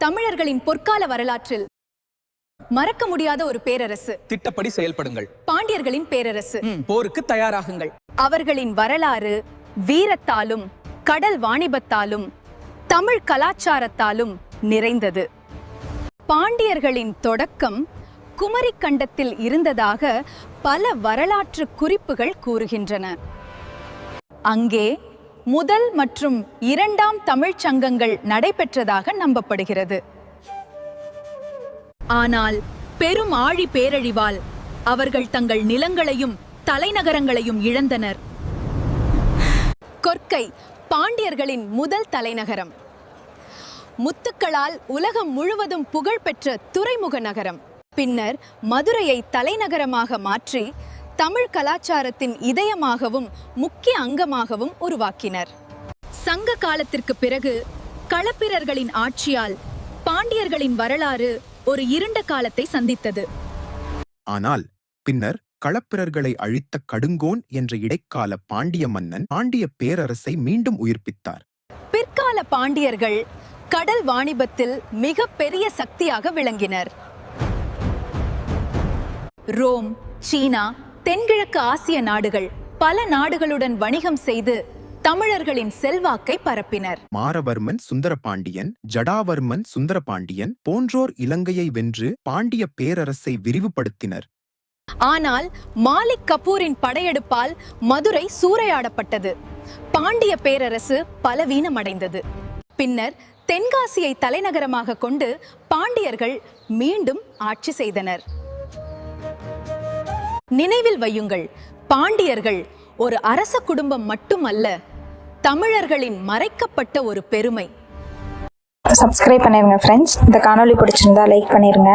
தமிழர்களின் பொற்கால வரலாற்றில் மறக்க முடியாத ஒரு பேரரசு. திட்டப்படி செயல்படுங்கள். பாண்டியர்களின் பேரரசு. போருக்கு தயாராகுங்கள். அவர்களின் வரலாறு வீரத்தாலும் கடல் வாணிபத்தாலும் தமிழ் கலாச்சாரத்தாலும் நிறைந்தது. பாண்டியர்களின் தொடக்கம் குமரி கண்டத்தில் இருந்ததாக பல வரலாற்று குறிப்புகள் கூறுகின்றன. அங்கே முதல் மற்றும் இரண்டாம் தமிழ்ச் சங்கங்கள் நடைபெற்றதாக நம்பப்படுகிறது. ஆனால் பெரும் ஆழி பேரழிவால் அவர்கள் தங்கள் நிலங்களையும் தலைநகரங்களையும் இழந்தனர். கொற்கை பாண்டியர்களின் முதல் தலைநகரம். முத்துக்களால் உலகம் முழுவதும் புகழ்பெற்ற துறைமுக நகரம். பின்னர் மதுரையை தலைநகரமாக மாற்றி தமிழ் கலாச்சாரத்தின் இதயமாகவும் முக்கிய அங்கமாகவும் உருவாக்கினர். சங்க காலத்திற்கு பிறகு களப்பிரர்களின் ஆட்சியால் பாண்டியர்களின் வரலாறு ஒரு இருண்ட காலத்தை சந்தித்தது. ஆனால் பின்னர் களப்பிரர்களை அழித்த கடுங்கோன் என்ற இடைக்கால பாண்டிய மன்னன் பாண்டிய பேரரசை மீண்டும் உயிர்ப்பித்தார். பிற்கால பாண்டியர்கள் கடல் வாணிபத்தில் மிக பெரிய சக்தியாக விளங்கினர். ரோம், சீனா, தென்கிழக்கு ஆசிய நாடுகள் பல நாடுகளுடன் வணிகம் செய்து தமிழர்களின் செல்வாக்கை பரப்பினர். மாரவர்மன் சுந்தரபாண்டியன், ஜடாவர்மன் சுந்தரபாண்டியன் போன்றோர் இலங்கையை வென்று பாண்டிய பேரரசை விரிவுபடுத்தினர். ஆனால் மாலிக் கபூரின் படையெடுப்பால் மதுரை சூறையாடப்பட்டது. பாண்டிய பேரரசு பலவீனமடைந்தது. பின்னர் தென்காசியை தலைநகரமாக கொண்டு பாண்டியர்கள் மீண்டும் ஆட்சி செய்தனர். நினைவில் வையுங்கள், பாண்டியர்கள் ஒரு அரச குடும்பம் மட்டுமல்ல, தமிழர்களின் மறைக்கப்பட்ட ஒரு பெருமை. சப்ஸ்கிரைப் பண்ணிருங்க ஃப்ரெண்ட்ஸ். இந்த காணொளி பிடிச்சிருந்தா லைக் பண்ணிருங்க.